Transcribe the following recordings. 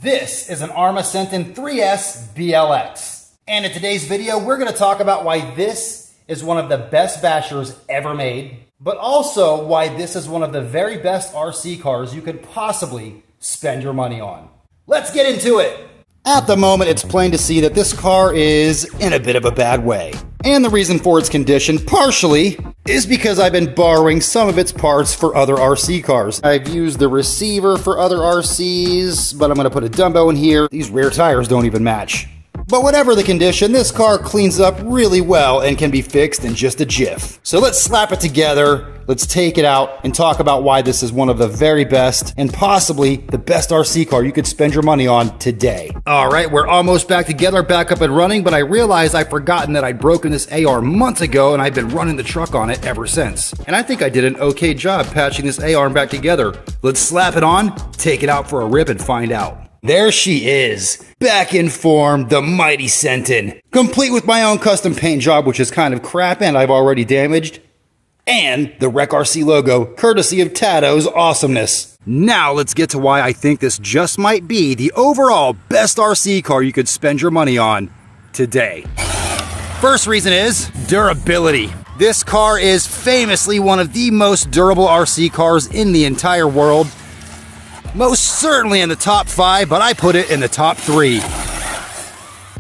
This is an Arrma Senton 3S BLX. And in today's video, we're going to talk about why this is one of the best bashers ever made, but also why this is one of the very best RC cars you could possibly spend your money on. Let's get into it! At the moment, it's plain to see that this car is in a bit of a bad way. And the reason for its condition, partially, is because I've been borrowing some of its parts for other RC cars. I've used the receiver for other RCs, but I'm going to put a Dumbo in here. These rear tires don't even match. But whatever the condition, this car cleans up really well and can be fixed in just a jiff. So let's slap it together, let's take it out, and talk about why this is one of the very best, and possibly the best RC car you could spend your money on today. Alright, we're almost back together, back up and running, but I realized I'd forgotten that I'd broken this AR months ago, and I've been running the truck on it ever since. And I think I did an okay job patching this AR back together. Let's slap it on, take it out for a rip, and find out. There she is, back in form, the mighty Senton, complete with my own custom paint job, which is kind of crap and I've already damaged, and the Wreck RC logo, courtesy of Tato's awesomeness. Now let's get to why I think this just might be the overall best RC car you could spend your money on today. First reason is durability. This car is famously one of the most durable RC cars in the entire world. Most certainly in the top 5, but I put it in the top 3.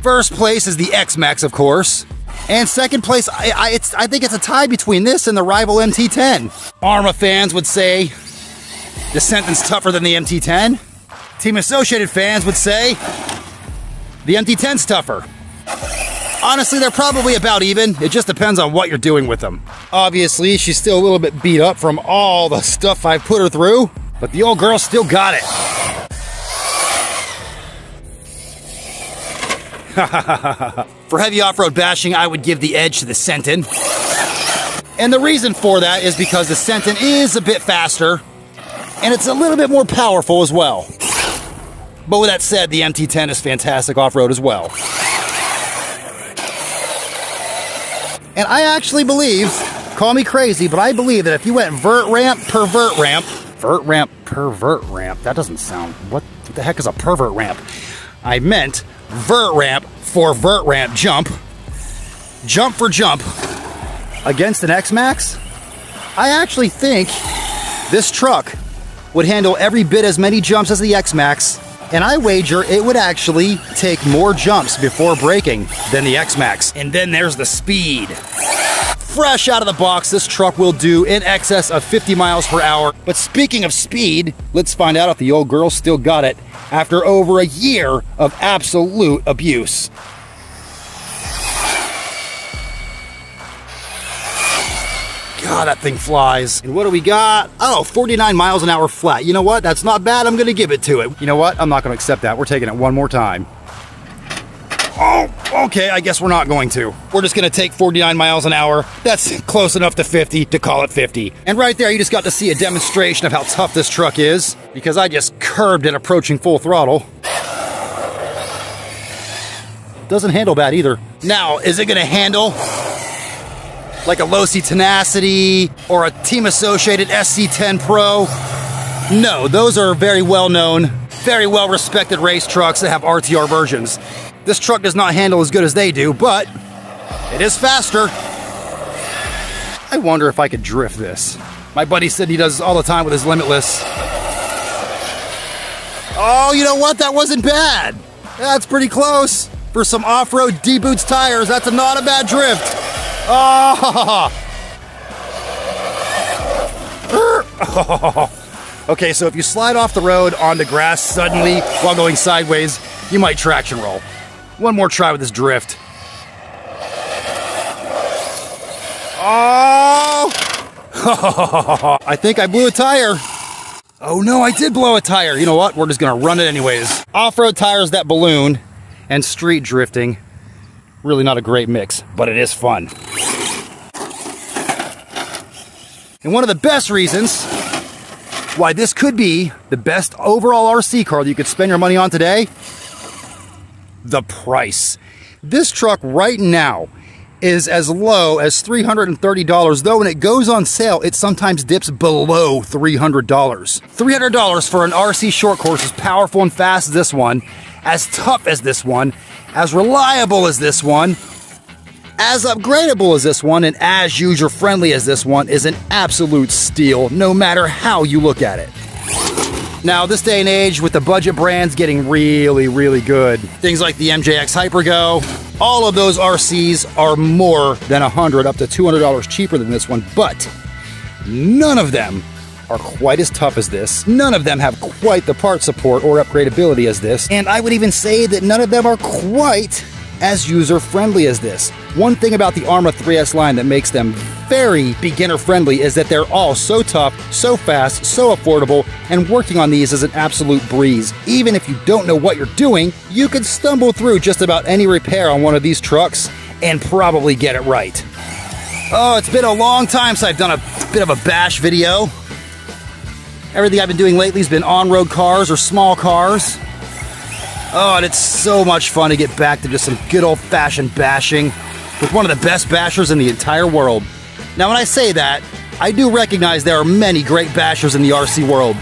First place is the X-Max, of course. And second place, I think it's a tie between this and the rival MT-10. Arrma fans would say the Senton's tougher than the MT-10. Team Associated fans would say the MT-10's tougher. Honestly, they're probably about even. It just depends on what you're doing with them. Obviously, she's still a little bit beat up from all the stuff I've put her through. But the old girl still got it. For heavy off-road bashing, I would give the edge to the Senton. And the reason for that is because the Senton is a bit faster, and it's a little bit more powerful as well. But with that said, the MT-10 is fantastic off-road as well. And I actually believe, call me crazy, but I believe that if you went vert ramp, pervert ramp, pervert ramp. That doesn't sound... What the heck is a pervert ramp? I meant vert ramp for vert ramp jump. Jump for jump. Against an X-Max? I actually think this truck would handle every bit as many jumps as the X-Max, and I wager it would actually take more jumps before braking than the X-Max. And then there's the speed. Fresh out of the box, this truck will do in excess of 50 miles per hour. But speaking of speed, let's find out if the old girl still got it after over a year of absolute abuse. God, that thing flies. And what do we got? Oh, 49 miles an hour flat. You know what? That's not bad. I'm going to give it to it. You know what? I'm not going to accept that. We're taking it one more time. Oh, okay, I guess we're not going to. We're just gonna take 49 miles an hour. That's close enough to 50 to call it 50. And right there, you just got to see a demonstration of how tough this truck is, because I just curbed it approaching full throttle. Doesn't handle bad either. Now, is it gonna handle like a Losi Tenacity or a Team Associated SC10 Pro? No, those are very well-known, very well-respected race trucks that have RTR versions. This truck does not handle as good as they do, but it is faster. I wonder if I could drift this. My buddy said he does all the time with his Limitless. Oh, you know what? That wasn't bad. That's pretty close. For some off-road D-Boots tires, that's not a bad drift. Oh. Okay, so if you slide off the road onto grass suddenly while going sideways, you might traction roll. One more try with this drift. Oh! I think I blew a tire. Oh no, I did blow a tire. You know what? We're just gonna run it anyways. Off-road tires that balloon and street drifting. Really not a great mix, but it is fun. And one of the best reasons why this could be the best overall RC car that you could spend your money on today, the price. This truck right now is as low as $330, though when it goes on sale, it sometimes dips below $300. $300 for an RC short course as powerful and fast as this one, as tough as this one, as reliable as this one, as upgradable as this one, and as user-friendly as this one is an absolute steal, no matter how you look at it. Now, this day and age, with the budget brands getting really, really good, things like the MJX Hypergo, all of those RCs are more than $100, up to $200 cheaper than this one, but none of them are quite as tough as this. None of them have quite the part support or upgradability as this, and I would even say that none of them are quite as user-friendly as this. One thing about the Arrma 3S line that makes them very beginner-friendly is that they're all so tough, so fast, so affordable, and working on these is an absolute breeze. Even if you don't know what you're doing, you could stumble through just about any repair on one of these trucks and probably get it right. Oh, it's been a long time since I've done a bit of a bash video. Everything I've been doing lately has been on-road cars or small cars. Oh, and it's so much fun to get back to just some good old-fashioned bashing with one of the best bashers in the entire world. Now, when I say that, I do recognize there are many great bashers in the RC world,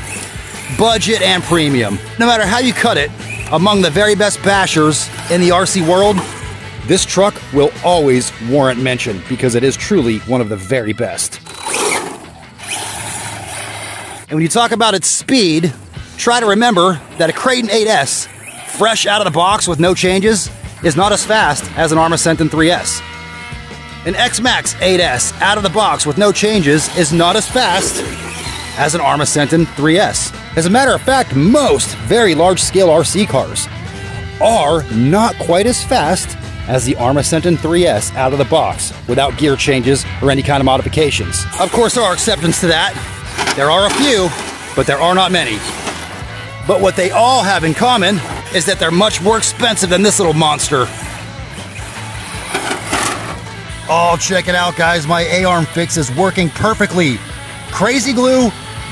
budget and premium. No matter how you cut it, among the very best bashers in the RC world, this truck will always warrant mention because it is truly one of the very best. And when you talk about its speed, try to remember that a Kraton 8S, fresh out of the box with no changes, is not as fast as an Arrma Senton 3S. An X-Max 8S out of the box with no changes is not as fast as an Arrma Senton 3S. As a matter of fact, most very large-scale RC cars are not quite as fast as the Arrma Senton 3S out of the box without gear changes or any kind of modifications. Of course, there are exceptions to that. There are a few, but there are not many. But what they all have in common is that they're much more expensive than this little monster. Oh, check it out, guys. My A-arm fix is working perfectly. Crazy glue,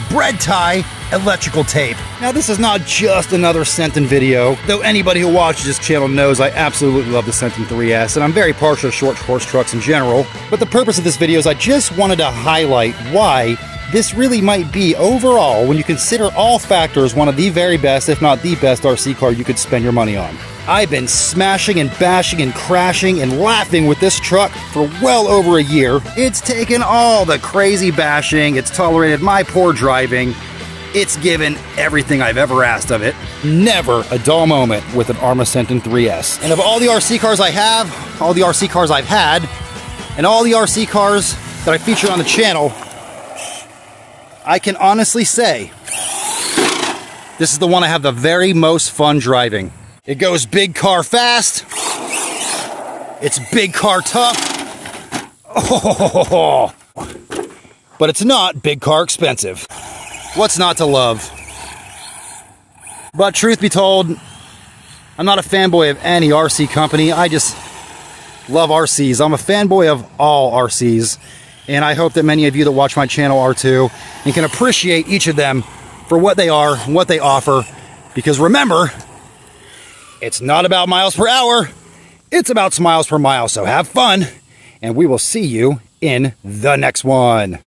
bread tie, electrical tape. Now, this is not just another Senton video, though anybody who watches this channel knows I absolutely love the Senton 3S, and I'm very partial to short horse trucks in general. But the purpose of this video is I just wanted to highlight why this really might be, overall, when you consider all factors, one of the very best, if not the best RC car you could spend your money on. I've been smashing and bashing and crashing and laughing with this truck for well over a year. It's taken all the crazy bashing, it's tolerated my poor driving, it's given everything I've ever asked of it. Never a dull moment with an Arrma Senton 3S. And of all the RC cars I have, all the RC cars I've had, and all the RC cars that I feature on the channel, I can honestly say this is the one I have the very most fun driving. It goes big car fast. It's big car tough. Oh, but it's not big car expensive. What's not to love? But truth be told, I'm not a fanboy of any RC company. I just love RCs. I'm a fanboy of all RCs. And I hope that many of you that watch my channel are too, and can appreciate each of them for what they are, what they offer. Because remember, it's not about miles per hour, it's about smiles per mile. So have fun, and we will see you in the next one.